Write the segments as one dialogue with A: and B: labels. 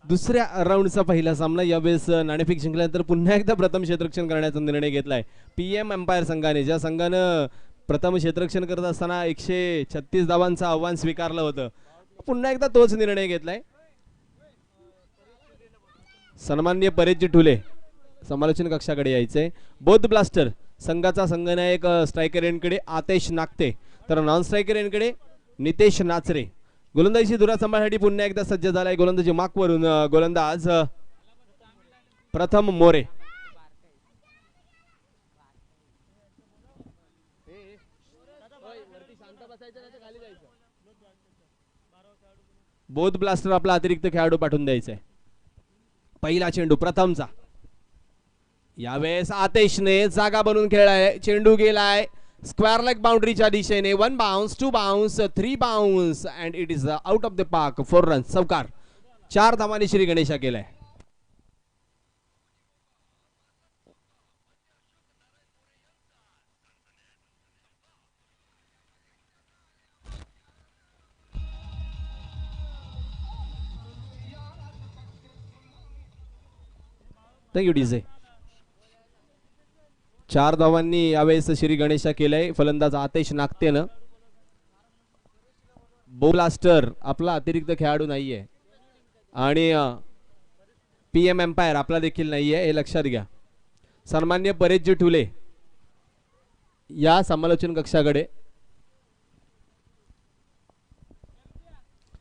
A: दुसऱ्या राऊंडचा पहिला सामना यावेळेस नाणेफेक जिंकल्यानंतर पुन्हा एकदा प्रथम क्षेत्ररक्षण करण्याचा निर्णय घेतलाय पीएम एम्पायर संघाने. ज्या संघानं प्रथम क्षेत्ररक्षण करत असताना 136 धावांचं आव्हान स्वीकारलं होतं, पुन्हा एकदा तोच निर्णय घेतलाय. सन्माननीय परेशजी ठुले समालोचन कक्षाकडे यायचंय. बौद्ध ब्लास्टर संघाचा संघनायक स्ट्रायकर एंडकडे आतेश नागते, तर नॉन स्ट्रायकर एंडकडे नितेश नाचरे. गोलंदाजीची धुरा सांभाळण्यासाठी पुन्हा एकदा सज्ज झालाय गोलंदाजी माकवरून गोलंदाज प्रथम मोरे. बौद्ध ब्लास्टर आपला अतिरिक्त खेळाडू पाठवून द्यायचा आहे. पहिला चेंडू प्रथमचा. यावेळेस आतेशने जागा बनवून खेळलाय. चेंडू गेलाय स्क्वेअर लेग बाउंड्रीच्या दिशेने. 1 bounce, 2 bounce, 3 bounce and it is out of the park. 4 runs. चौकार. 4 धावांनी श्री गणेशा केलाय. Thank you DJ. 4 धावांनी यावेळेस श्री गणेशा केलंय फलंदाज आतेश नागतेनं. ब्लास्टर आपला अतिरिक्त खेळाडू नाहीये आणि पीएम एम्पायर आपला देखील नाहीये, हे लक्षात घ्या. सन्मान्य परेशजी ठुले या समालोचन कक्षाकडे.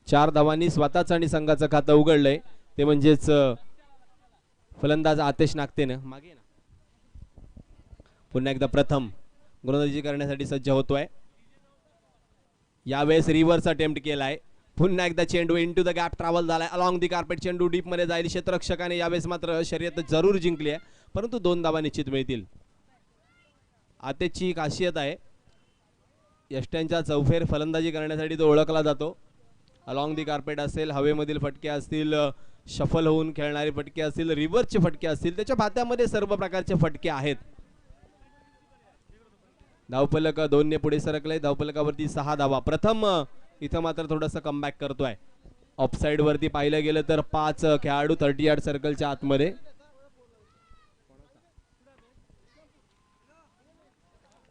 A: 4 धावांनी स्वतःच आणि संघाचं खातं उघडलंय, ते म्हणजेच फलंदाज आतेश नागतेनं. मागे ना पुन्हा एकदा प्रथम गोलंदाजी करण्यासाठी सज्ज होतोय. यावेळेस रिव्हर्स अटेम्प्ट केलाय. पुन्हा एकदा चेंडू इनटू द गॅप ट्रॅव्हल झालाय. अलॉंग दी कार्पेट चेंडू डीप मध्ये जाईल. क्षेत्ररक्षकाने यावेळेस मात्र शर्यत जरूर जिंकली आहे, परंतु 2 धावा निश्चित मिळतील. आतेशची खासियत आहे यष्ट्यांच्या चौफेर फलंदाजी करण्यासाठी तो ओळखला जातो. अलॉंग दी कार्पेट असेल, हवेमधील फटके असतील, शफल होऊन खेळणारे फटके असतील, रिव्हर्सचे फटके असतील, त्याच्या भात्यामध्ये सर्व प्रकारचे फटके आहेत. धावफलक 2 ने पुढे सरकले. धावफलकावरती 6 धावा. प्रथम इथं मात्र थोडंसं कमबॅक करतोय. ऑफसाइड वरती पाहिलं गेलं तर 5 खेळाडू 30 यार्ड सर्कलच्या आतमध्ये.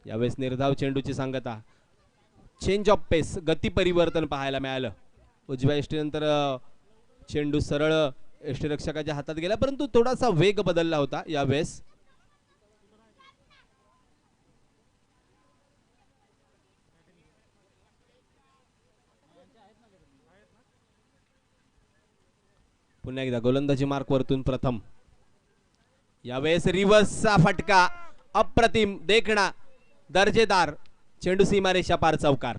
A: यावेळेस निर्धाव चेंडूची सांगता. चेंज ऑफ पेस, गती परिवर्तन पाहायला मिळालं. उजव्या यष्टीनंतर चेंडू सरळ यष्टीरक्षकाच्या हातात गेला, परंतु थोडासा वेग बदलला होता यावेळेस. पुन्हा एकदा गोलंदाजी मार्क वरतून प्रथम. यावेळेस रिव्हर्सचा फटका. अप्रतिम, देखणा, दर्जेदार चेंडू सीमारेषा पार. चौकार.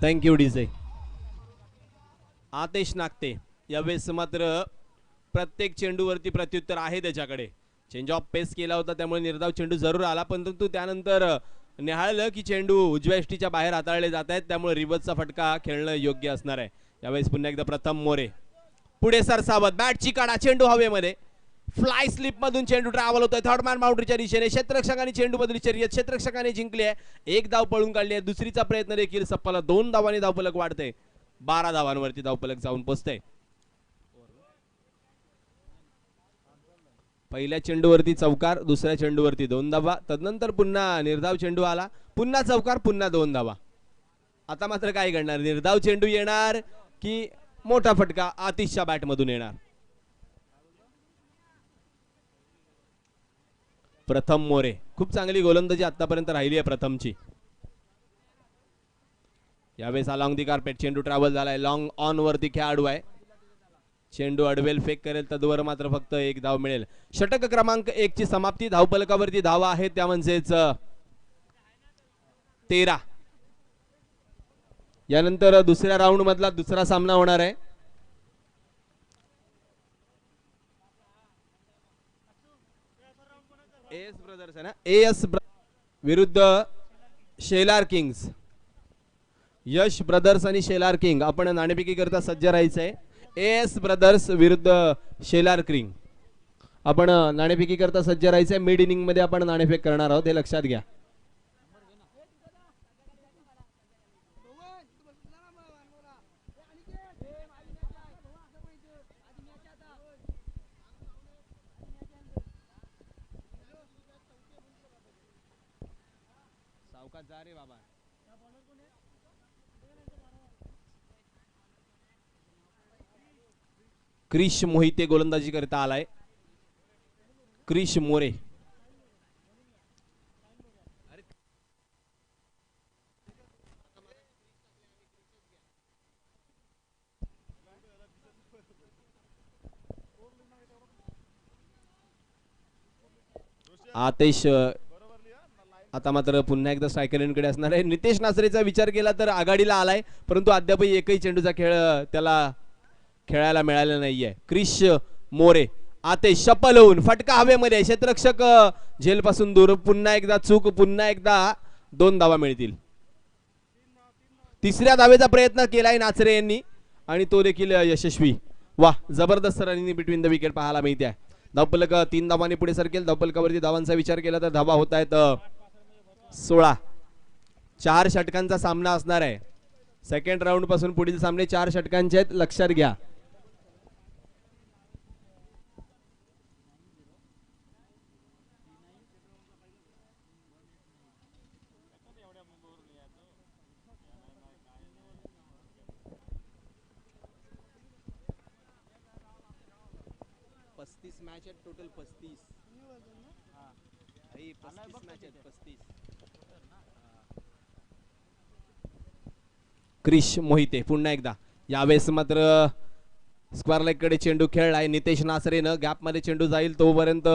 A: Thank you DJ. आतेश नागते यावेळेस मात्र प्रत्येक चेंडूवरती प्रत्युत्तर आहे त्याच्याकडे. चेंज ऑफ पेस केला होता त्यामुळे निर्धाव चेंडू जरूर आला, परंतु त्यानंतर निहाळलं की चेंडू उजव्या यष्टीच्या बाहेर हाताळले जात आहेत, त्यामुळे रिव्हर्सचा फटका खेळणं योग्य असणार आहे. यावेळेस पुन्हा एकदा प्रथम मोरे पुढे सरसावत. बॅटची काढा. चेंडू हवेमध्ये. फ्लाय स्लिप मधून चेंडू ट्रॅव्हल होतोय थर्ड मॅन बाउंड्रीच्या दिशेने. क्षेत्ररक्षकाने चेंडू बदली शर्यत क्षेत्ररक्षकाने जिंकली आहे. 1 धाव पळून काढली आहे. दुसरीचा प्रयत्न देखील सप्पाला. 2 धावांनी धावफलक वाढते. 12 धावांवरती धावफलक जाऊन पोहोचते. पहिल्या चेंडूवरती चौकार, दुसऱ्या चेंडूवरती 2 धावा. तदनंतर पुन्हा निर्धाव चेंडू आला, पुन्हा चौकार, पुन्हा 2 धावा. आता मात्र काय घडणार? निर्धाव चेंडू येणार की मोठा फटका आतिशच्या बॅट मधून येणार? प्रथम मोरे. खूप चांगली गोलंदाजी आतापर्यंत राहिली आहे प्रथमची. यावेळेस अलॉंग दी कार्पेट चेंडू ट्रॅव्हल झालाय. लॉंग ऑन वरती खेळाडू आहे. चेंडू अडवेल, फेक करेल, तद्वर मात्र फक्त 1 धाव मिळेल. षटक क्रमांक 1 ची समाप्ती. धावफलकावरती धावा आहेत त्या म्हणजेच 13. यानंतर दुसऱ्या राऊंड मधला दुसरा सामना होणार आहे. एस ब्रदर्स आहे ना, एस विरुद्ध शेलार किंग्स. यश ब्रदर्स आणि शेलार किंग आपण नाणेफेकी करता सज्ज राहायचंय. एस ब्रदर्स विरुद्ध शेलार किंग आपण नाणेफेकी करता सज्ज राहायचंय. मिड इनिंग मध्ये आपण नाणेफेक करणार आहोत, हे लक्षात घ्या. सावकाश जा रे बाबा. क्रिश मोहिते गोलंदाजी करता आलाय. क्रिश मोरे. आतेश आता मात्र पुन्हा एकदा स्ट्रायकरकडे असणार आहे. नितेश नासरेचा विचार केला तर आघाडीला आलाय, परंतु अद्यापही एकही चेंडूचा खेळ त्याला खेळायला मिळाला नाहीये. क्रिश मोरे. आतेश शपल होऊन फटका हवेमध्ये, क्षेत्ररक्षक झेल पासून दूर. पुन्हा एकदा चूक, पुन्हा एकदा 2 धावा मिळतील. तिसऱ्या धावेचा प्रयत्न केलाय नाचरे यांनी आणि तो देखील यशस्वी. वा, जबरदस्त रनिंग बिटवीन द विकेट पाहायला मिळते आहे. धावफलक 3 धावांनी पुढे सरकेल. धावफलकावरती धावांचा विचार केला तर धावा होत आहेत 16. 4 षटकांचा सामना असणार आहे. सेकंड राऊंड पासून पुढील सामने 4 षटकांचे आहेत, लक्षात घ्या. मॅच आहेत टोटल 35. मॅच आहेत 35. क्रिश मोहिते पुन्हा एकदा. यावेळेस मात्र स्क्वेअर लेग कडे चेंडू खेळलाय. नितेश नासरेनं गॅप मध्ये चेंडू जाईल तोपर्यंत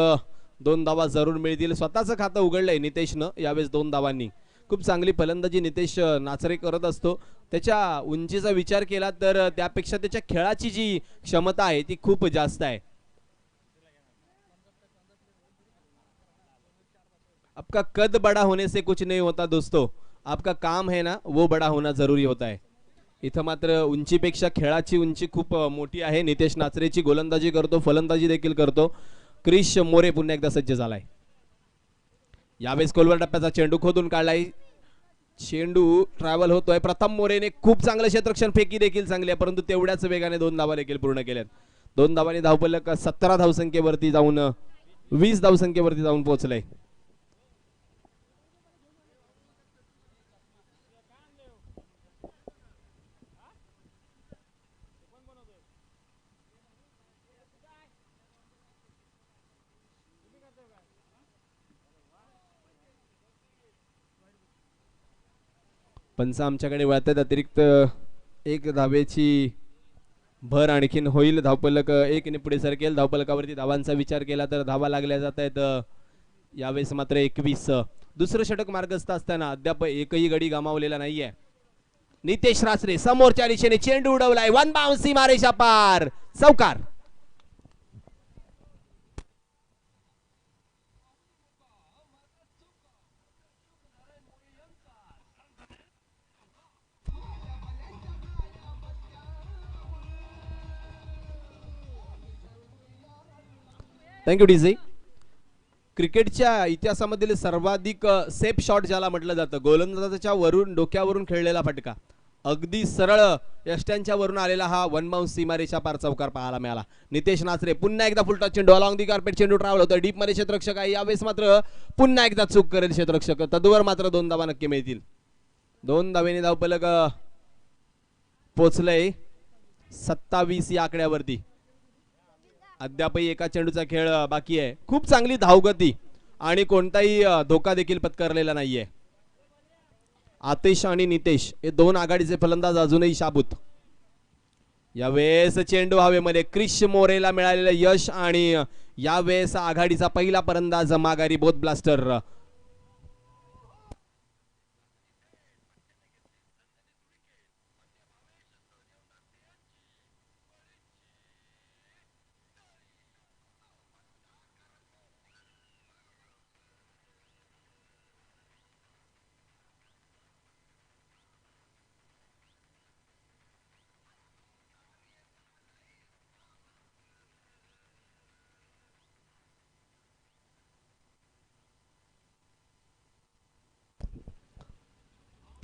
A: 2 धावा जरूर मिळतील. स्वतःचं खातं उघडलंय नितेशनं यावेळेस 2 धावांनी. खूप चांगली फलंदाजी नितेश नाचरे करत असतो. त्याच्या उंचीचा विचार केला तर त्यापेक्षा त्याच्या खेळाची जी क्षमता आहे ती खूप जास्त आहे. आपका कद बड़ा होने से कुछ नहीं होता दोस्तों, आपका काम है ना वो बड़ा होना जरूरी होता है. इथं मात्र उंचीपेक्षा खेळाची उंची खूप मोठी आहे. नितेश नाचरेची गोलंदाजी करतो, फलंदाजी देखील करतो. क्रिश मोरे पुन्हा एकदा सज्ज झालाय. यावेळेस कोलवर टप्प्याचा चेंडू खोदून काढलाय. चेंडू ट्रॅव्हल होतोय. प्रथम मोरेने खूप चांगलं क्षेत्ररक्षण, फेकी देखील चांगली आहे, परंतु तेवढ्याच वेगाने 2 धावा देखील पूर्ण केल्यात. 2 धावांनी धावफलक 17 धावसंख्येवरती जाऊन 20 धावसंख्येवरती जाऊन पोहोचलंय. पंच आमच्याकडे वळतात. अतिरिक्त 1 धावेची भर आणखीन होईल. धावफलक 1 ने पुढे सरकेल. धावफलकावरती धावांचा विचार केला तर धावा लागल्या जात आहेत यावेळेस मात्र 21. दुसरं षटक मार्गस्थ असताना अद्याप एकही गडी गमावलेला नाहीये. नितेश नासरे समोरच्या दिशेने चेंडू उडवलाय. 1 बाउन्स सीमारेषा पार, चौकार. Thank you DJ. क्रिकेटच्या इतिहासामधील सर्वाधिक सेफ शॉट ज्याला म्हटलं जातं, गोलंदाजाच्या वरून डोक्यावरून खेळलेला फटका, अगदी सरळ यष्ट्यांच्या वरून आलेला हा 1 बाउन्स सीमारेषा पार चौकार पाहायला मिळाला. नितेश नाचरे पुन्हा एकदा फुलटॉस चेंडू अलॉंग दी कार्पेट चेंडू ट्रॅव्हल होतोय. डीप मध्ये क्षेत्ररक्षक आहे, यावेळेस मात्र पुन्हा एकदा चूक करेल क्षेत्ररक्षक. तदवर मात्र 2 धावा नक्की मिळतील. 2 धावेने धावफलक पोचलंय 27 या आकड्यावरती. अद्यापही एका चेंडूचा खेळ बाकी आहे. खूप चांगली धावगती आणि कोणताही धोका देखील पत्करलेला नाहीये. आतिश आणि नितेश हे 2 आघाडीचे फलंदाज अजूनही शाबूत. यावेळेस चेंडू हवेमध्ये. क्रिश मोरेला मिळालेलं यश आणि यावेळेस आघाडीचा पहिला फलंदाज माघारी बोथ ब्लास्टर.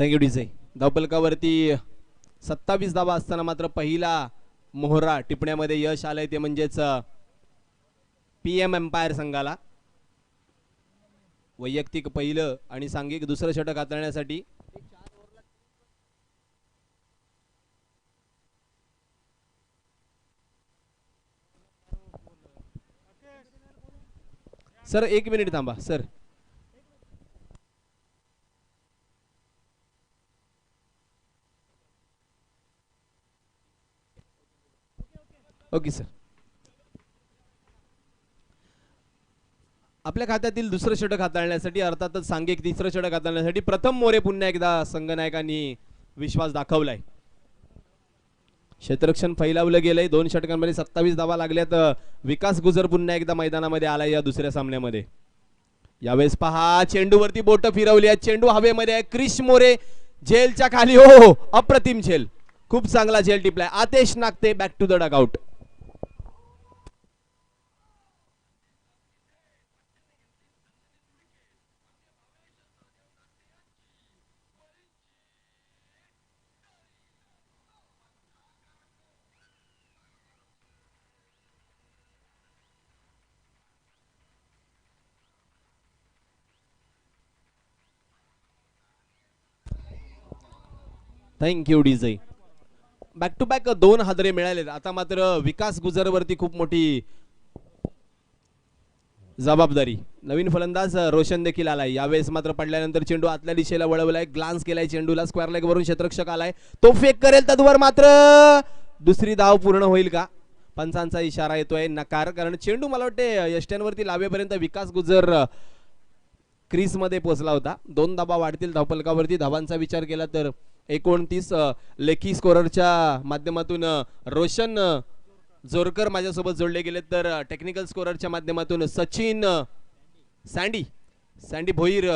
A: Thank you DJ. धावपलकावरती 27 धावा असताना मात्र पहिला मोहरा टिपण्यामध्ये यश आलंय ते म्हणजेच PM एम्पायर संघाला. वैयक्तिक पहिलं आणि सांघिक दुसरं षटक हाताळण्यासाठी सर 1 मिनिट थांबा सर. Okay sir. आपल्या खात्यातील दुसरं षटक हाताळण्यासाठी अर्थातच सांघिक तिसरं षटक हाताळण्यासाठी प्रथम मोरे पुन्हा एकदा संघनायकांनी विश्वास दाखवलाय. क्षेत्ररक्षण फैलावलं गेलंय. 2 षटकांमध्ये 27 धावा लागल्यात. विकास गुजर पुन्हा एकदा मैदानामध्ये आलाय या दुसऱ्या सामन्यामध्ये. यावेळेस पहा चेंडूवरती बोट फिरवली आहे. चेंडू हवेमध्ये आहे. क्रिश मोरे झेलच्या खाली. हो अप्रतिम झेल. खूप चांगला झेल टिपलाय. Aatesh Nagte back to the dugout. Thank you DJ. Back to back 2 हादरे मिळालेत. आता मात्र विकास गुजरवरती खूप मोठी जबाबदारी. नवीन फलंदाज रोशन देखील आलाय. यावेळेस मात्र पडल्यानंतर चेंडू आतल्या दिशेला वळवलाय. ग्लान्स केलाय चेंडूला. स्क्वेअर लेग वरून क्षेत्ररक्षक आलाय. तो फेक करेल तद्वर मात्र दुसरी धाव पूर्ण होईल का? पंचांचा इशारा येतोय नकार. कारण चेंडू मला वाटते यष्ट्यांवरती लावेपर्यंत विकास गुजर क्रीज मध्ये पोहोचला होता. 2 धावा वाढतील धावपलकावरती. धावांचा विचार केला तर 29. लेखी स्कोररच्या माध्यमातून रोशन जोरकर माझ्यासोबत जोडले गेले तर टेक्निकल स्कोररच्या माध्यमातून सचिन सँडी भोईर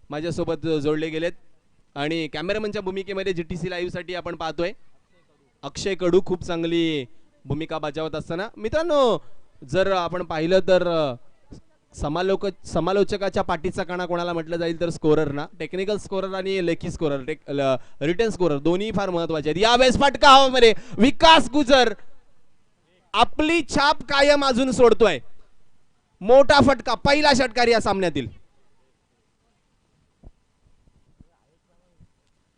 A: माझ्यासोबत जोडले गेलेत. आणि कॅमेरामनच्या भूमिकेमध्ये GTC लाईव्ह साठी आपण पाहतोय अक्षय कडू खूप चांगली भूमिका बजावत असताना. मित्रांनो जर आपण पाहिलं तर समालोचकाच्या पाठीचा कणा कोणाला म्हटलं जाईल तर स्कोरर ना. टेक्निकल स्कोरर आणि लेखी स्कोरर रिटर्न स्कोरर दोन्ही फार महत्वाचे आहेत. यावेळेस फटका हवामध्ये. विकास गुजर आपली छाप कायम अजून सोडतोय. मोठा फटका. पहिला षटकार या सामन्यातील.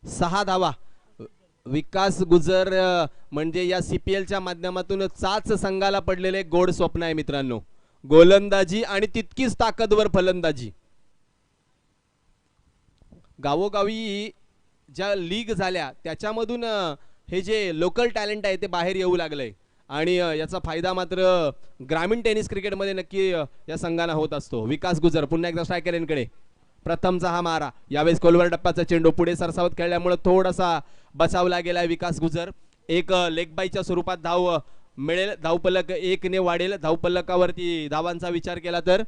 A: 6 धावा. विकास गुजर म्हणजे या CPLच्या माध्यमातून चाच संघाला पडलेले गोड स्वप्न आहे मित्रांनो. गोलंदाजी आणि तितकीच ताकदवर फलंदाजी. गावोगावी ज्या लीग झाल्या त्याच्यामधून हे जे लोकल टॅलेंट आहे ते बाहेर येऊ लागलंय. आणि याचा फायदा मात्र ग्रामीण टेनिस क्रिकेटमध्ये नक्की या संघाला होत असतो. विकास गुजर पुन्हा एकदा स्ट्रायकरकडे. प्रथमचा हा मारा. यावेळेस कोलवर टप्प्याचा चेंडू पुढे सरसावत खेळल्यामुळे थोडासा बचावला गेलाय विकास गुजर. एक लेग बायच्या स्वरूपात धाव मिळेल. धावपलक 1 ने वाढेल. धावपलकावरती धावांचा विचार केला तर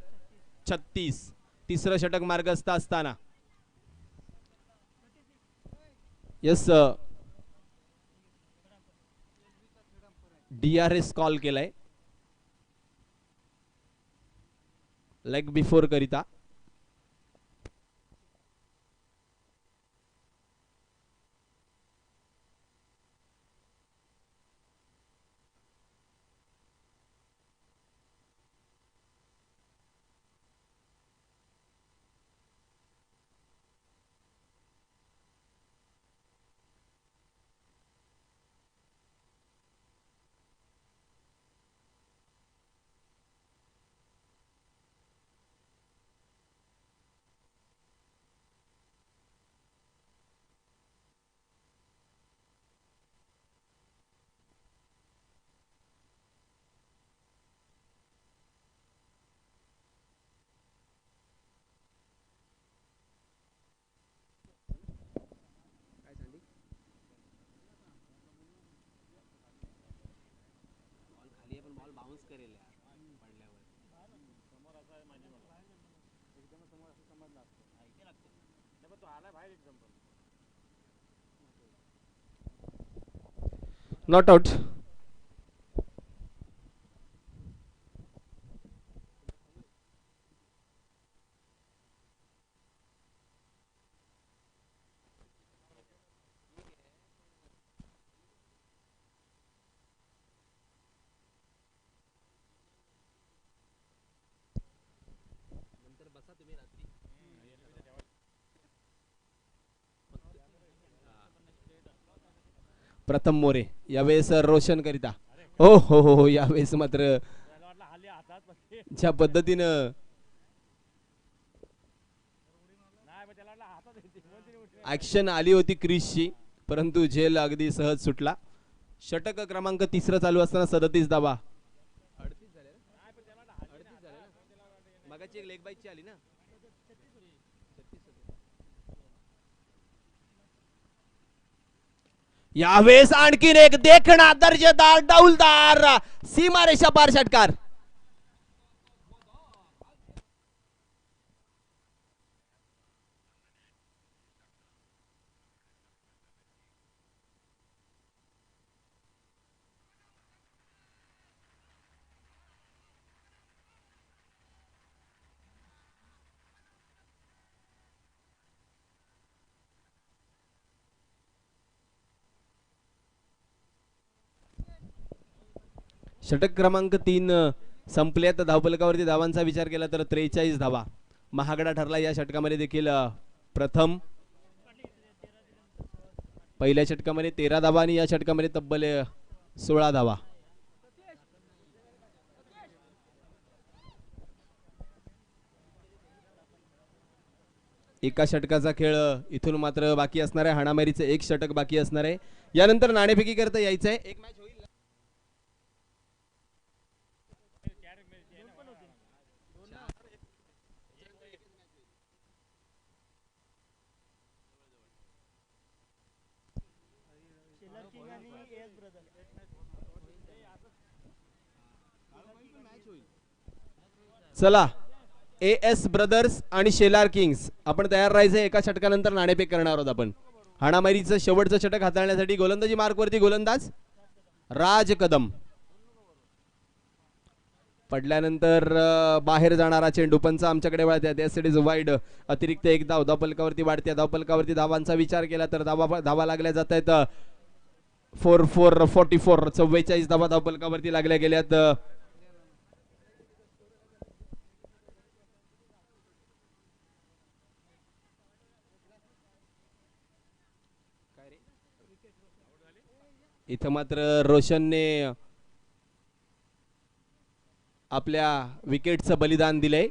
A: 36. तिसरं षटक मार्गस्थ असताना यस DRS कॉल केलाय लेग बिफोर करिता. Not out. प्रथम मोरे यावेळेस रोशन करिता हो यावेळेस मात्र ज्या पद्धतीनं ऍक्शन आली होती क्रिसची परंतु झेल अगदी सहज सुटला. षटक क्रमांक 3 चालू असताना 37 धावा. मगाची एक लेग बाईटची आली ना. यावेळेस आणखीन एक देखणा दर्जेदार डौलदार सीमारेषा पार षटकार. षटक क्रमांक 3 संपल्यात. धावफलकावरती धावांचा विचार केला तर 43 धावा महागडा ठरला या षटकामध्ये देखील. प्रथम पहिल्या षटकामध्ये 13 धावा आणि या षटकामध्ये तब्बल 16 धावा. एका षटकाचा खेळ इथून मात्र बाकी असणार आहे. हाणामारीचे एक षटक बाकी असणार आहे. यानंतर नाणेफेकी करता यायचं आहे. एक मॅच होईल. चला एस ब्रदर्स आणि शेलार किंग्स आपण तयार राहायचं. एका षटकानंतर नाणेफेक करणार आहोत आपण. हाणामारीचं शेवटचं षटक हाताळण्यासाठी गोलंदाजी मार्कवरती गोलंदाज राज कदम. पडल्यानंतर बाहेर जाणारा चेंडू पंच आमच्याकडे वळतात. It is wide. अतिरिक्त एक धाव. धावफलकावरती वाढत्या. धावफलकावरती धावांचा विचार केला तर धावा लागल्या जात आहेत. 4-4 44 44 धावा धावफलकावरती लागल्या गेल्यात. इथं मात्र रोशनने आपल्या विकेटचं बलिदान दिलंय.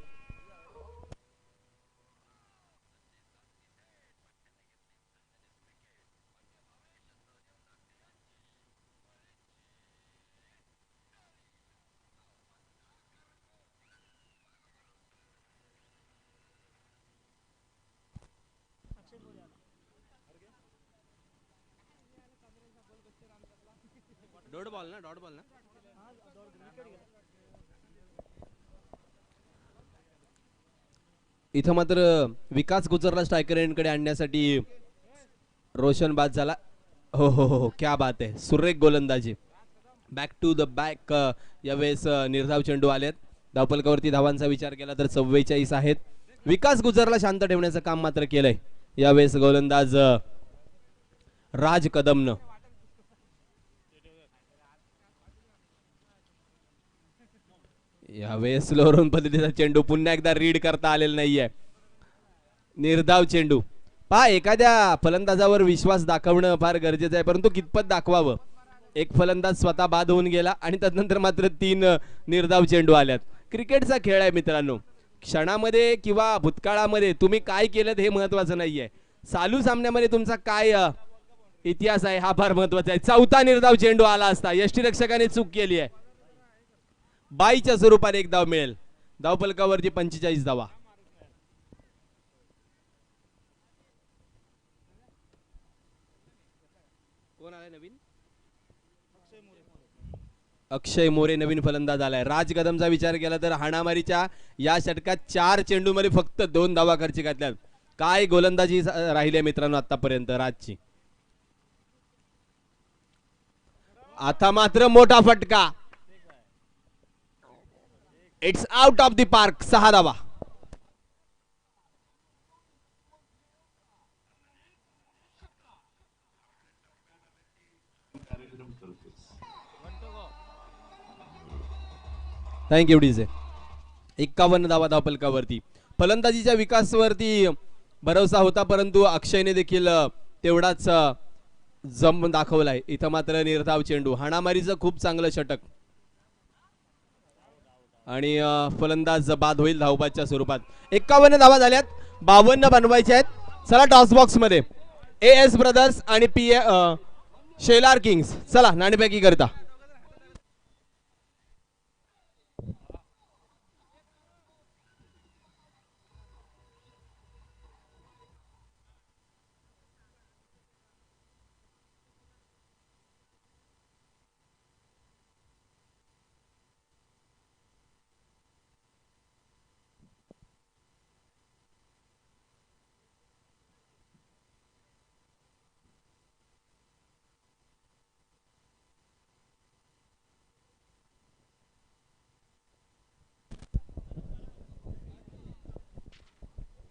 A: डॉट बॉल ना. इथं मात्र विकास गुजरला स्ट्रायकर एंडकडे आणण्यासाठी रोशन बाद झाला. हो क्या बात आहे. सुरेख गोलंदाजी. Back to the back. यावेळेस निर्धाव चेंडू आलेत. धावफलकावरती धावांचा विचार केला तर 44 आहेत. विकास गुजरला शांत ठेवण्याचं काम मात्र केलंय यावेळेस गोलंदाज राज कदमनं. यावेळेस स्लोरून पद्धतीचा चेंडू पुन्हा एकदा रीड करता आलेला नाहीये. निर्धाव चेंडू. पहा एखाद्या फलंदाजावर विश्वास दाखवणं फार गरजेचं आहे परंतु कितपत दाखवावं. एक फलंदाज स्वतः बाद होऊन गेला आणि त्यानंतर मात्र 3 निर्धाव चेंडू आल्यात. क्रिकेटचा खेळ आहे मित्रांनो. क्षणामध्ये किंवा भूतकाळामध्ये तुम्ही काय केलं हे महत्वाचं नाहीये. चालू सामन्यामध्ये तुमचा काय इतिहास आहे हा फार महत्वाचा आहे. 4था निर्धाव चेंडू आला असता यष्टीरक्षकाने चूक केली आहे. बाईच्या स्वरूपाने एक धाव मिळेल. धावफलकावरती 45 धावा. कोण आलाय नवीन? अक्षय मोरे नवीन फलंदाज आलाय. राज कदमचा विचार केला तर हाणामारीच्या या षटकात 4 चेंडूमध्ये फक्त 2 धावा खर्च घातल्यात. काय गोलंदाजी राहिली मित्रांनो आतापर्यंत राजची. आता मात्र मोठा फटका. It's out of the park. 6 धावा. Thank you DJ. 51 धावा धावफलकावरती. फलंदाजीच्या विकासावरती भरोसा होता परंतु अक्षयने देखील तेवढाच जम दाखवलाय. इथं मात्र निर्धाव चेंडू, हाणामारीचं खूप चांगलं षटक आणि फलंदाज बाद होईल धावबाच्या स्वरूपात. 51 धावा झाल्यात, 52 बनवायचे आहेत. चला टॉस बॉक्स मध्ये एस ब्रदर्स आणि शेलार किंग्स, चला नाणेफेकी करता.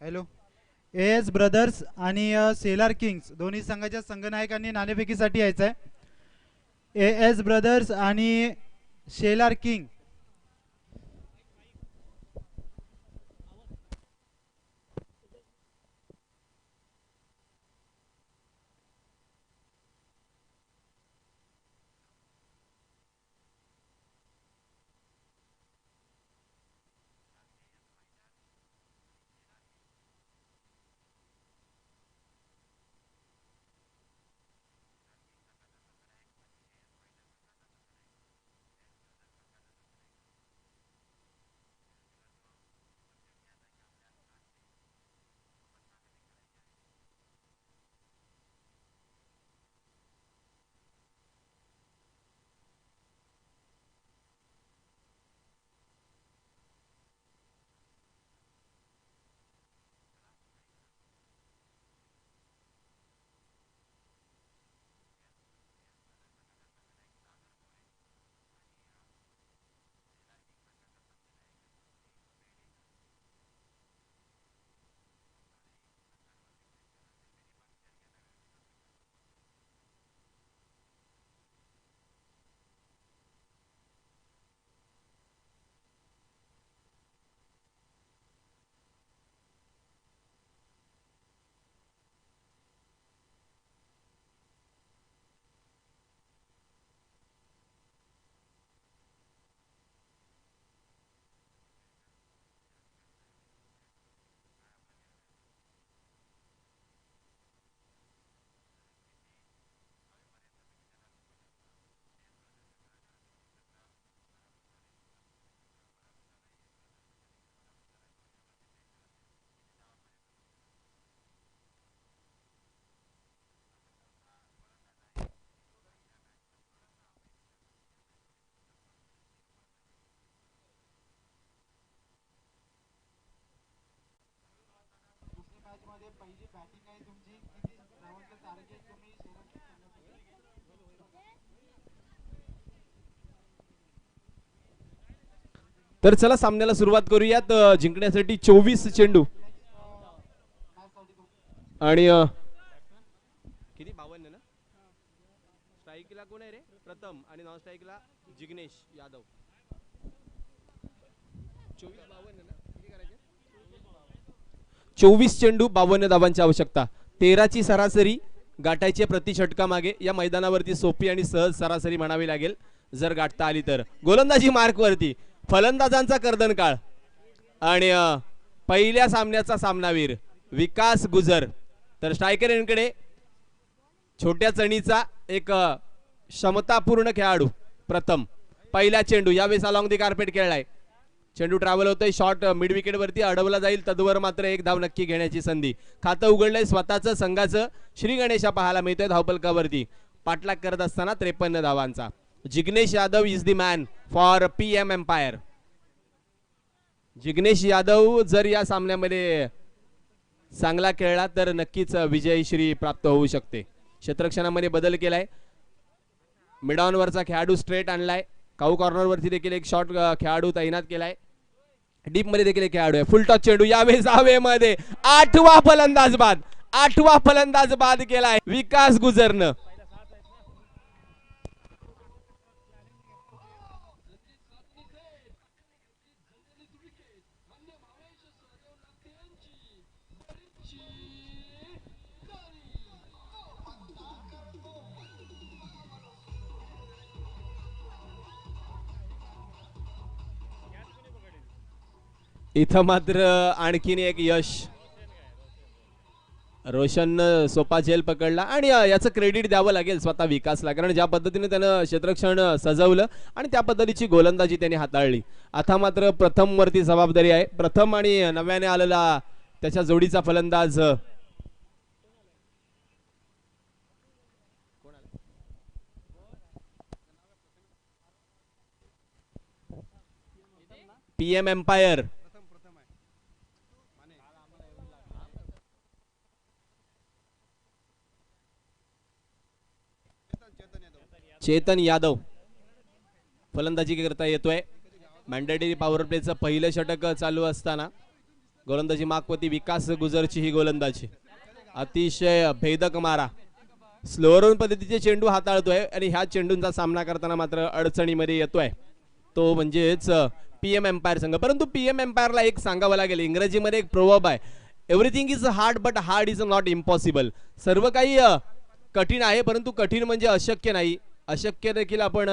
B: हॅलो. एस ब्रदर्स आणि सेलार किंग्स दोन्ही संघाच्या संघनायकांनी नाणेफेकीसाठी यायचं आहे. एस ब्रदर्स आणि शेलार किंग.
A: तर चला सामन्याला सुरुवात करूयात. जिंकण्यासाठी 24 चेंडू आणि किती 52 ना. स्ट्राईकला कोण आहे रे? प्रथम आणि नॉन स्ट्राईकला जिग्नेश यादव. 24 चेंडू 52 धावांची आवश्यकता. 13 ची सरासरी गाठायचे प्रति षटका मागे. या मैदानावरती सोपी आणि सहज सरासरी म्हणावी लागेल जर गाठता आली तर. गोलंदाजी मार्क वरती फलंदाजांचा कर्दन काळ आणि पहिल्या सामन्याचा सामनावीर विकास गुजर. तर स्ट्रायकर यांकडे छोट्या चणीचा एक क्षमतापूर्ण खेळाडू प्रथम. पहिला चेंडू यावेळेस अलॉंग दी कार्पेट खेळलाय. चेंडू ट्रॅव्हल होतोय, शॉट मिड विकेट वरती अडवला जाईल. तदवर मात्र एक धाव नक्की घेण्याची संधी. खातं उघडलंय स्वतःचं संघाचं. श्री गणेशा पाहायला मिळतोय धावपलकावरती पाठलाग करत असताना 53 धावांचा. Jignesh Yadav is the man for PM empire. Jignesh Yadav जर या सामन्यामध्ये चांगला खेळला तर नक्कीच विजयश्री प्राप्त होऊ शकते. क्षेत्ररक्षणामध्ये बदल केलाय. मिडॉन वरचा खेळाडू स्ट्रेट आणलाय. काऊ कॉर्नर वरती देखील एक शॉट खेळाडू तैनात केलाय. डीप मध्ये देखील एक खेळाडू आहे. फुल टॉस चेंडू यावेळेस हवेमध्ये. 8वा फलंदाज बाद. 8वा फलंदाज बाद केलाय विकास गुजरनं. इथं मात्र आणखीन एक यश. रोशननं सोपा झेल पकडला आणि याचं क्रेडिट द्यावं लागेल स्वतः विकासला, कारण ज्या पद्धतीने त्यानं क्षेत्ररक्षण सजवलं आणि त्या पद्धतीची गोलंदाजी त्यांनी हाताळली. आता मात्र प्रथम वरती जबाबदारी आहे. प्रथम आणि नव्याने आलेला त्याच्या जोडीचा फलंदाज PM एम्पायर चेतन यादव फलंदाजी करता येतोय. मॅन्डेटरी पॉवर प्लेचं पहिलं षटक चालू असताना गोलंदाजी मागवती विकास गुजरची ही गोलंदाजी अतिशय भेदक मारा स्लोअर पद्धतीचे चेंडू हाताळतोय आणि ह्या चेंडूंचा सामना करताना मात्र अडचणीमध्ये येतोय तो म्हणजेच PM एम्पायर संघ. परंतु PM एम्पायरला एक सांगावं लागेल, इंग्रजीमध्ये एक प्रोवर्ब आहे, everything is hard but hard is not impossible. सर्व काही कठीण आहे परंतु कठीण म्हणजे अशक्य नाही. अशक्य देखील आपण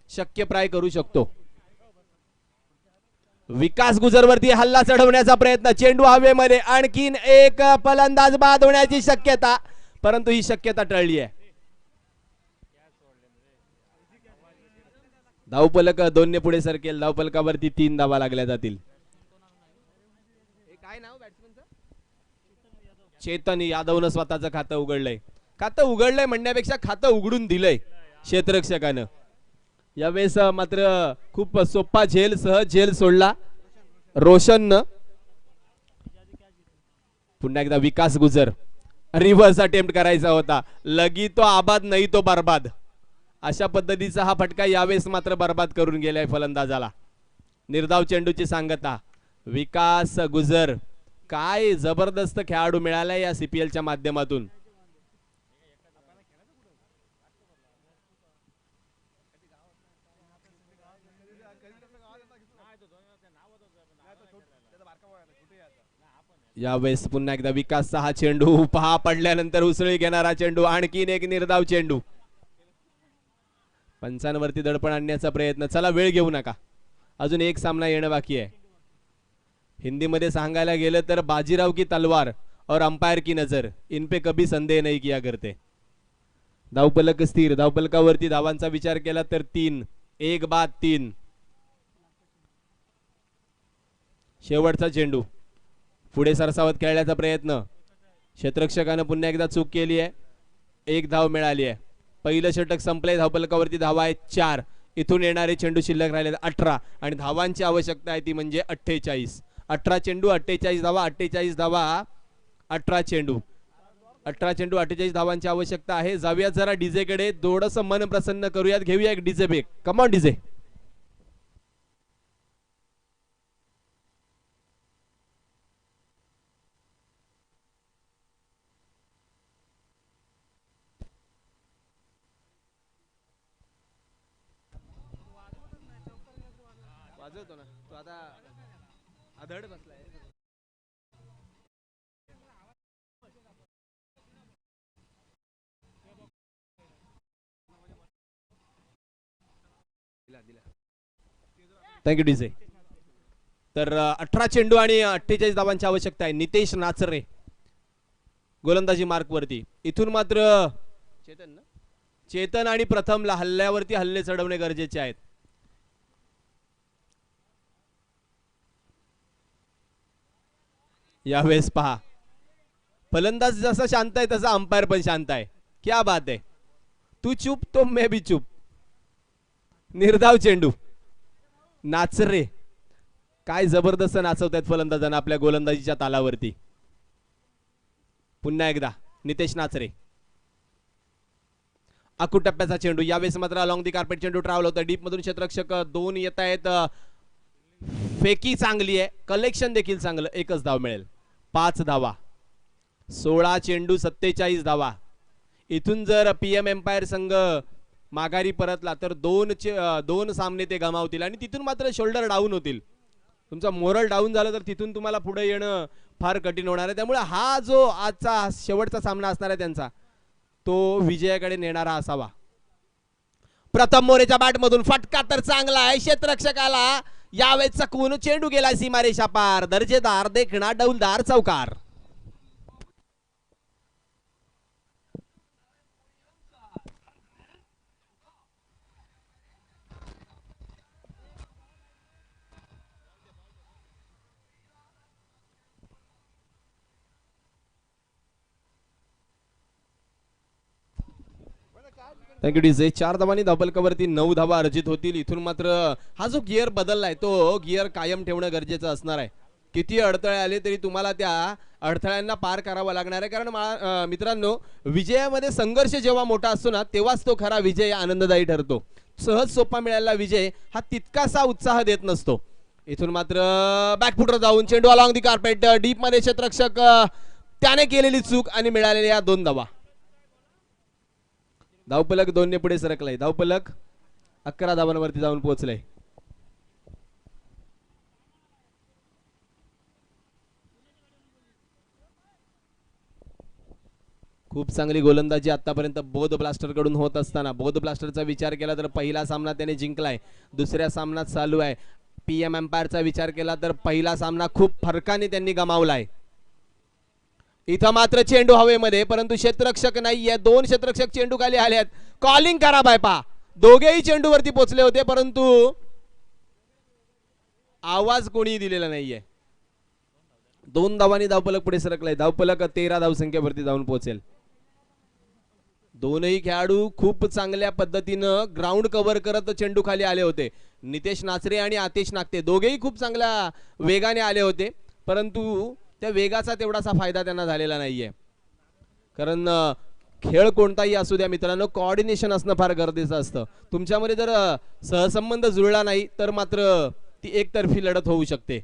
A: शक्य प्राय करू शकतो. विकास गुजरवरती हल्ला चढवण्याचा प्रयत्न, चेंडू हवेमध्ये, आणखीन एक फलंदाज बाद होण्याची शक्यता, परंतु ही शक्यता टळली आहे. धावफलक 2 ने पुढे सरकेल. धावफलकावरती 3 धावा लागल्या जातील. काय नाव बॅट्समनचं? चेतन यादवनं स्वतःचं खातं उघडलंय. खातं उघडलंय म्हणण्यापेक्षा खातं उघडून दिलंय क्षेत्ररक्षकानं. यावेळेस मात्र खूप सोपा झेल, सहज झेल सोडला रोशननं. पुन्हा एकदा विकास गुजर, रिव्हर्स अटेम्प्ट करायचा होता. लगी तो आबाद नाही तो बर्बाद, अशा पद्धतीचा हा फटका यावेळेस मात्र बर्बाद करून गेलाय फलंदाजाला. निर्धाव चेंडूची सांगता विकास गुजर. काय जबरदस्त खेळाडू मिळालाय या CPL च्या माध्यमातून. यावेळेस पुन्हा एकदा विकासचा हा चेंडू पहा, पडल्यानंतर उसळी घेणारा चेंडू, आणखीन एक निर्धाव चेंडू. पंचांवरती दडपण आणण्याचा प्रयत्न. चला वेळ घेऊ नका, अजून एक सामना येणं बाकी आहे. हिंदीमध्ये सांगायला गेलं तर बाजीराव की तलवार और अंपायर की नजर इन पे कभी संदेह नहीं किया करते. धावफलक स्थिर. धावफलकावरती धावांचा विचार केला तर 3, 1 बाद 3. शेवटचा चेंडू पुढे सरसावत खेळण्याचा प्रयत्न. क्षेत्ररक्षकानं पुन्हा एकदा चूक केली आहे. 1 धाव मिळाली आहे. पहिलं षटक संपलंय. धावफलकावरती धावा आहे 4. इथून येणारे चेंडू शिल्लक राहिले 18 आणि धावांची आवश्यकता आहे ती म्हणजे 48. 18 चेंडू 48 धावा, 48 धावा 18 चेंडू, 18 चेंडू 48 धावांची आवश्यकता आहे. जाऊयात जरा डीजे कडे, थोडंसं मन प्रसन्न करूयात. घेऊया एक DJ break. Come on DJ. वाजवतो ना तो आता आधड बसलाय. Thank you DJ. तर 18 चेंडू आणि 48 धावांची आवश्यकता आहे. नितेश नाचरे गोलंदाजी मार्क वरती. इथून मात्र चेतन आणि प्रथमला हल्ल्यावरती हल्ले चढवणे गरजेचे आहेत. यावेळेस पहा, फलंदाज जसा शांत आहे तसा अंपायर पण शांत आहे. क्या बात है, तू चुप तो मैं भी चुप. निर्धाव चेंडू. नाचरे काय जबरदस्त नाचवतायत फलंदाजांना आपल्या गोलंदाजीच्या तालावरती. पुन्हा एकदा नितेश नाचरे. अकूट टप्प्याचा चेंडू. यावेळेस मात्र अलॉंग दी कार्पेट चेंडू ट्रॅव्हल होता. डीप मधून क्षेत्ररक्षक 2 येत आहेत. फेकी चांगली आहे, कलेक्शन देखील चांगलं. 1च धाव मिळेल. 5 धावा, 16 चेंडू 47 धावा. इथून जर PM एम्पायर संघ माघारी परतला तर 2 सामने ते गमावतील आणि तिथून मात्र शोल्डर डाऊन होतील. तुमचा मोरल डाऊन झालं तर तिथून तुम्हाला पुढे येणं फार कठीण होणार आहे. त्यामुळे हा जो आजचा शेवटचा सामना असणार आहे त्यांचा, तो विजयाकडे नेणारा असावा. प्रथम मोरेच्या बॅट मधून फटका तर चांगला आहे. क्षेत्ररक्षकाला यावेळेस चकवून चेंडू गेला सीमारेषा पार. दर्जेदार देखणा डौलदार चौकार. Thank you DJ. 4 धावांनी धावफलकावरती 9 धावा अर्जित होतील. इथून मात्र हा जो गिअर बदललाय तो गिअर कायम ठेवणं गरजेचं असणार आहे. किती अडथळे आले तरी तुम्हाला त्या अडथळ्यांना पार करावा लागणार आहे. कारण मित्रांनो, विजयामध्ये संघर्ष जेव्हा मोठा असतो ना तेव्हाच तो खरा विजय आनंददायी ठरतो. सहज सोपा मिळालेला विजय हा तितकासा उत्साह देत नसतो. इथून मात्र बॅकफुटर जाऊन चेंडू अलॉंग दी कार्पेट डीप मध्ये क्षेत्ररक्षक त्याने केलेली चूक आणि मिळालेल्या 2 धावा. धावफलक 2 ने पुढे सरकलाय. धावफलक 11 धावांवरती जाऊन पोहोचलाय. खूप चांगली गोलंदाजी आतापर्यंत बौद्ध ब्लास्टर कडून होत असताना बौद्ध ब्लास्टरचा विचार केला तर पहिला सामना त्याने जिंकलाय. दुसऱ्या सामन्यात चालू आहे. पीएम एम्पायरचा विचार केला तर पहिला सामना खूप फरकाने त्यांनी गमावलाय. इथं मात्र चेंडू हवेमध्ये परंतु क्षेत्ररक्षक नाहीये. 2 क्षेत्ररक्षक चेंडू खाली आले आहेत. कॉलिंग करा बायपा. दोघेही चेंडूवरती पोहोचले होते परंतु आवाज कोणी दिलेला नाहीये. 2 धावांनी धावफलक पुढे सरकलाय. धावफलक 13 धावसंख्येवरती जाऊन पोहोचेल. दोनही खेळाडू खूप चांगल्या पद्धतीनं ग्राउंड कव्हर करत चेंडू खाली आले होते. नितेश नाचरे आणि आतिश नागते दोघेही खूप चांगल्या वेगाने आले होते परंतु त्या वेगाचा तेवढासा फायदा त्यांना झालेला नाहीये. कारण खेळ कोणताही असू द्या मित्रांनो, कोऑर्डिनेशन असणं फार गरजेचं असतं. तुमच्यामध्ये जर सहसंबंध जुळला नाही तर मात्र ती एकतर्फी लढत होऊ शकते.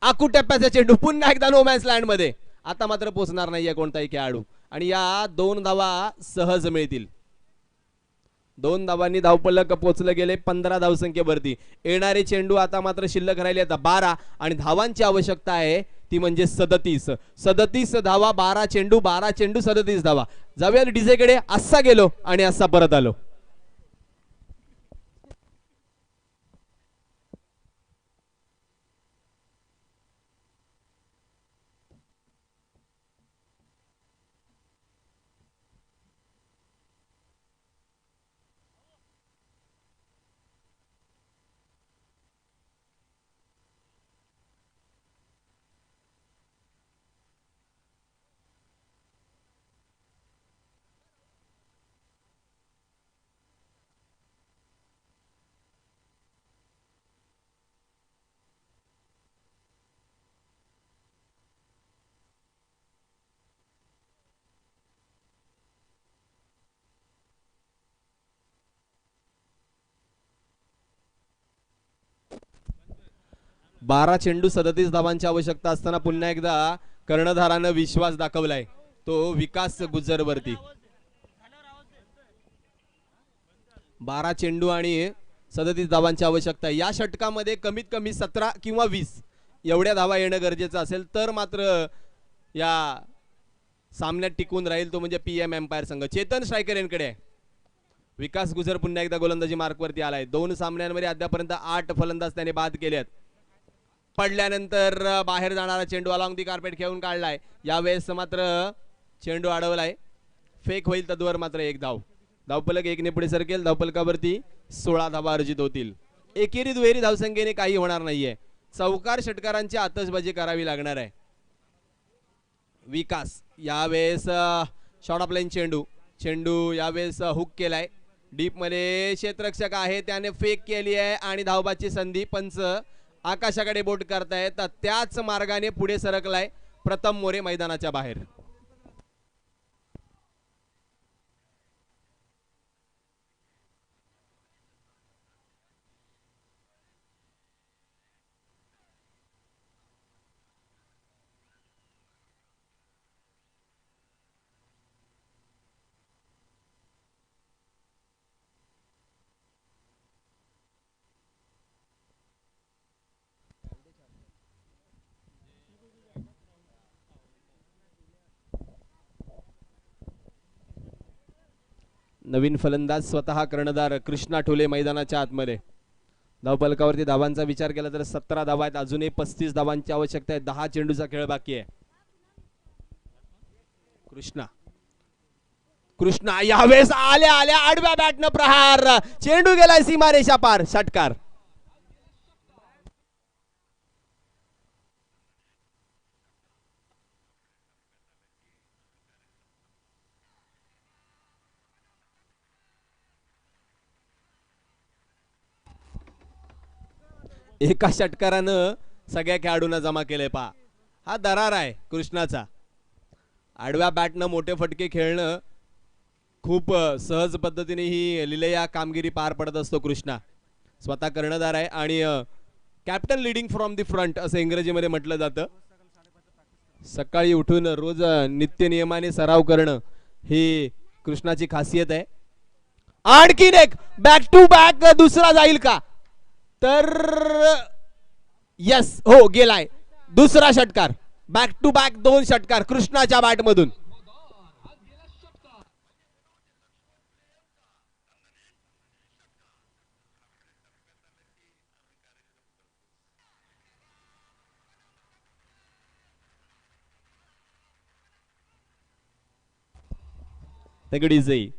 A: आकू टप्प्याचा चेंडू पुन्हा एकदा नो मॅन्स लँड मध्ये. आता मात्र पोहोचणार नाहीये कोणताही खेळाडू आणि या 2 धावा सहज मिळतील. 2 धावांनी धावफलक पोहोचले गेले 15 धावसंख्येवरती. येणारे चेंडू आता मात्र शिल्लक राहिले आता 12 आणि धावांची आवश्यकता आहे ती म्हणजे 37 धावा. 12 चेंडू 37 धावा. जाऊया डीजेकडे. असा गेलो आणि असा परत आलो. बारा चेंडू 37 धावांची आवश्यकता असताना पुन्हा एकदा कर्णधारानं विश्वास दाखवलाय तो विकास गुज्जर वरती. 12 चेंडू आणि 37 धावांची आवश्यकता. या षटकामध्ये कमीत कमी 17 किंवा 20 एवढ्या धावा येणं गरजेचं असेल तर मात्र या सामन्यात टिकून राहील तो म्हणजे पीएम एम्पायर संघ. चेतन स्ट्रायकर यांकडे. विकास गुजर पुन्हा एकदा गोलंदाजी मार्कवरती आलाय. 2 सामन्यांमध्ये अद्यापर्यंत 8 फलंदाज त्याने बाद केलेत. पडल्यानंतर बाहेर जाणारा चेंडू अलॉंग दी कार्पेट खेळून काढलाय. यावेळेस मात्र चेंडू अडवलाय. फेक होईल तद्वर मात्र 1 धाव. धावफलक 1 ने पुढे सरकेल. धावफलकावरती 16 धावा अर्जित होतील. एकेरी दुहेरी धावसंख्येने काही होणार नाहीये. चौकार षटकारांची आतषबाजी करावी लागणार आहे. विकास यावेळेस शॉर्ट ऑफ लाईन चेंडू यावेळेस हुक केलाय. डीप मध्ये क्षेत्ररक्षक आहे त्याने फेक केली आहे आणि धावबाची संधी. पंच आकाशाकडे बोट करतायत. त्याच मार्गाने पुढे सरकलाय प्रथम मोरे मैदानाच्या बाहेर. नवीन फलंदाज स्वतः कर्णधार कृष्णा ठोले मैदानाच्या आतमध्ये. धावफलकावरती धावांचा विचार केला तर 17 धावा आहेत. अजूनही 35 धावांची आवश्यकता आहे. 10 चेंडूचा खेळ बाकी आहे. कृष्णा कृष्णा यावेळेस आल्या आल्या आडव्या बॅटनं प्रहार. चेंडू गेलाय सीमारेषा पार. षटकार. एका षटकारानं सगळ्या खेळाडूंना जमा केलंय. पहा हा दरार आहे कृष्णाचा. आडव्या बॅटनं मोठे फटके खेळणं खूप सहज पद्धतीने ही लिलया कामगिरी पार पडत असतो कृष्णा. स्वतः कर्णधार आहे आणि captain leading from the front असं इंग्रजीमध्ये म्हटलं जातं. सकाळी उठून रोज नित्य नियमाने सराव करणं ही कृष्णाची खासियत आहे. आणखीन एक बॅक टू बॅक दुसरा जाईल का तर यस हो गेलाय. दुसरा षटकार. बॅक टू बॅक 2 षटकार कृष्णाच्या बॅट मधून. तगडीचे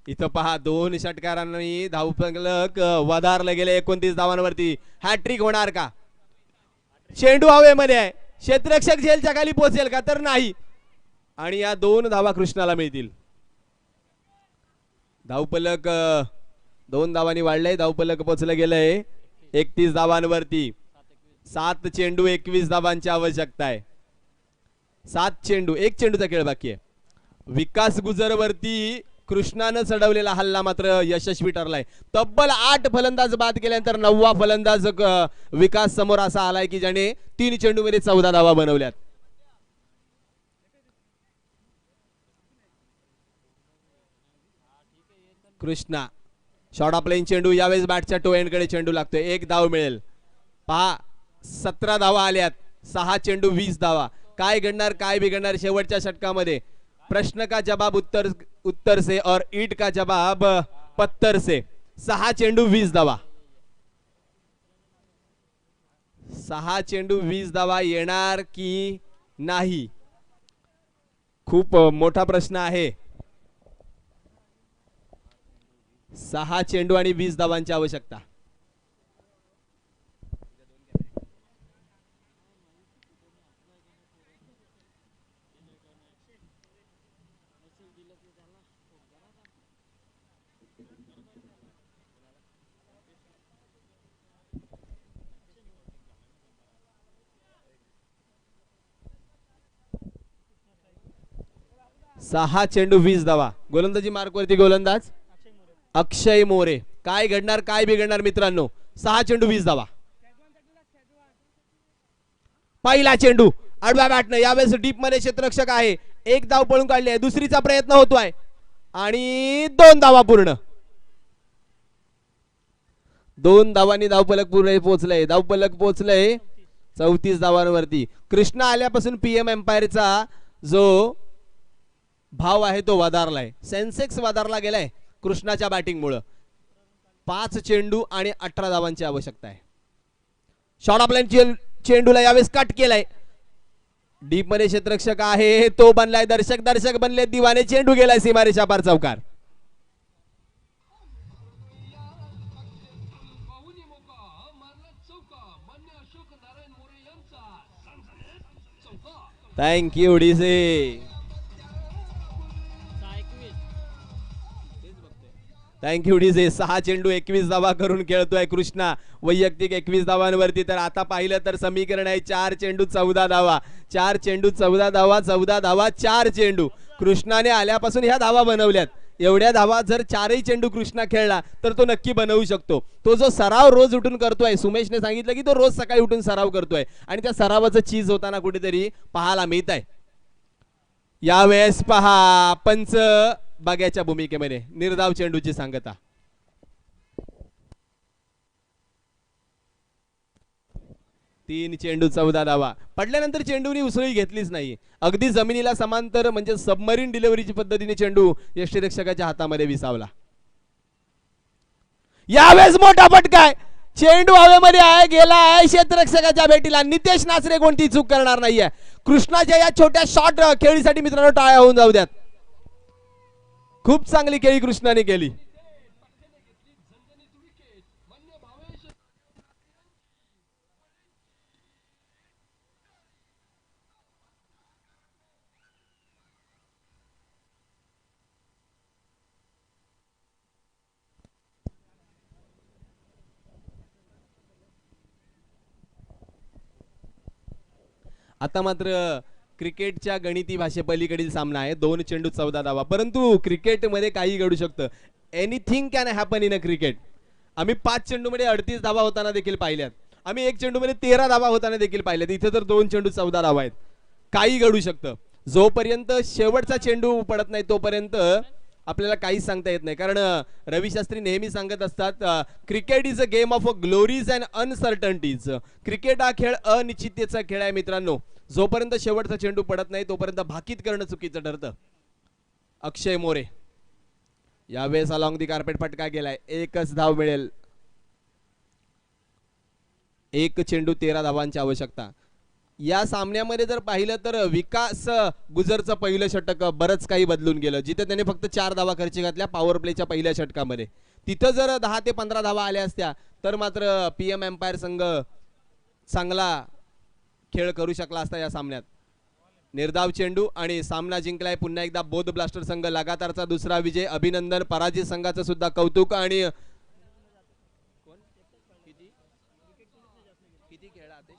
A: इथं पहा 2 षटकारांनी धावफलक वधारले गेले. 29 धावांवरती हॅट्रिक होणार का. चेंडू हवेमध्ये आहे. क्षेत्ररक्षक झेलच्या खाली पोहोचेल का तर नाही. आणि या 2 धावा कृष्णाला मिळतील. धावफलक 2 धावांनी वाढलंय. धावफलक पोहोचलं गेलंय 31 धावांवरती. 7 चेंडू 21 धावांची आवश्यकता आहे. 7 चेंडू 1 चेंडूचा खेळ बाकी आहे. विकास गुजर वरती कृष्णानं चढवलेला हल्ला मात्र यशस्वी ठरलाय. तब्बल 8 फलंदाज बाद केल्यानंतर 9वा फलंदाज विकास समोर असा आलाय की ज्याने 3 चेंडू मध्ये 14 धावा बनवल्यात. कृष्णा शॉर्ट ऑफ लाईन चेंडू. यावेळेस बॅटच्या टो एंड कडे चेंडू लागतोय. 1 धाव मिळेल. पहा 17 धावा आल्यात. 6 चेंडू 20 धावा. काय घडणार काय बिघडणार शेवटच्या षटकामध्ये. प्रश्न का जवाब उत्तर से और ईट का जवाब पत्थर से. 6 चेंडू 20 धावा. 6 चेंडू 20 धावा येणार की नाही खूप मोठा प्रश्न आहे. 6 चेंडू आणि 20 धावांची आवश्यकता. सहा चेंडू 20 धावा. गोलंदाजी मार्कवरती गोलंदाज अक्षय मोरे. काय घडणार काय बिघडणार मित्रांनो. 6 चेंडू 20 धावा. पहिला चेंडू आडव्या बॅटनं. यावेळेस डीप मध्ये क्षेत्ररक्षक आहे. 1 धाव पळून काढली आहे. दुसरीचा प्रयत्न होतोय आणि 2 धावा पूर्ण. 2 धावांनी धावफलक पूर्ण पोहोचलंय. धावफलक पोहोचलंय 34 धावांवरती. कृष्णा आल्यापासून पीएम एम्पायरचा जो भाव आहे तो वधारलाय. सेन्सेक्स वधारला गेलाय कृष्णाच्या बॅटिंग मुळे. 5 चेंडू आणि 18 धावांची आवश्यकता आहे. शॉर्ट ऑफ लाईन चेंडूला यावेळेस कट केलाय. डीप मध्ये क्षेत्ररक्षक आहे तो बनलाय. दर्शक बनले दिवाने. चेंडू गेलाय सीमारेषा पार चौकार. Thank you DC. Thank you DJ. 6 चेंडू 21 धावा करून खेळतोय कृष्णा. वैयक्तिक 21 धावांवरती. तर आता पाहिलं तर समीकरण आहे 4 चेंडू 14 धावा. 4 चेंडू 14 धावा. 14 धावा 4 चेंडू. कृष्णाने आल्यापासून ह्या धावा बनवल्यात. एवढ्या धावा जर 4ही चेंडू कृष्णा खेळला तर तो नक्की बनवू शकतो. तो जो सराव रोज उठून करतोय. सुमेशने सांगितलं की तो रोज सकाळी उठून सराव करतोय आणि त्या सरावाचं चीज होताना कुठेतरी पाहायला मिळत आहे. यावेळेस पहा पंच बाग्याच्या भूमिकेमध्ये निर्धाव चेंडूची सांगता. 3 चेंडू 14 धावा. पडल्यानंतर चेंडूनी उसळी घेतलीच नाही. अगदी जमिनीला समांतर म्हणजे सबमरीन डिलिव्हरीची पद्धतीने चेंडू यष्टीरक्षकाच्या हातामध्ये विसावला. यावेळेस मोठा फटका आहे. चेंडू हवेमध्ये आहे, गेला आहे क्षेत्ररक्षकाच्या भेटीला. नितेश नासरे कोणती चूक करणार नाहीये. कृष्णाच्या या छोट्या शॉर्ट खेळीसाठी मित्रांनो टाळ्या होऊन जाऊ द्यात. खूप चांगली खेळी कृष्णाने केली. आता मात्र क्रिकेटच्या गणिती भाषेपलीकडील सामना आहे. 2 चेंडू 14 धावा. परंतु क्रिकेटमध्ये काही घडू शकतं. Anything can happen in a cricket. आम्ही 5 चेंडूमध्ये 38 धावा होताना देखील पाहिल्यात. आम्ही 1 चेंडूमध्ये 13 धावा होताना देखील पाहिल्यात. इथे तर 2 चेंडू 14 धावा आहेत. काही घडू शकतं. जोपर्यंत शेवटचा चेंडू पडत नाही तोपर्यंत आपल्याला काहीच सांगता येत नाही. कारण रवी शास्त्री नेहमी सांगत असतात, cricket is a game of glories and uncertainties. Cricket हा खेळ अनिश्चिततेचा खेळ आहे मित्रांनो. जोपर्यंत शेवटचा चेंडू पडत नाही तोपर्यंत भाकीत करणं चुकीचं ठरतं. अक्षय मोरे यावेळेस अलॉंग दी कार्पेट फटका गेलाय. एकच धाव मिळेल. 1 चेंडू 13 धावांची आवश्यकता. या सामन्यामध्ये जर पाहिलं तर विकास गुजरचं पहिलं षटक बरंच काही बदलून गेलं. जिथे त्याने फक्त 4 धावा खर्ची घातल्या पॉवर प्लेच्या पहिल्या षटकामध्ये, तिथं जर 10 ते 15 धावा आल्या असत्या तर मात्र पीएम एम्पायर संघ चांगला खेळ करू शकला असता या सामन्यात. निर्धाव चेंडू आणि सामना जिंकलाय पुन्हा एकदा बोध ब्लास्टर संघ. लगातारचा दुसरा विजय. अभिनंदन. पराजित संघाचं सुद्धा कौतुक. आणि किती खेळ आदेश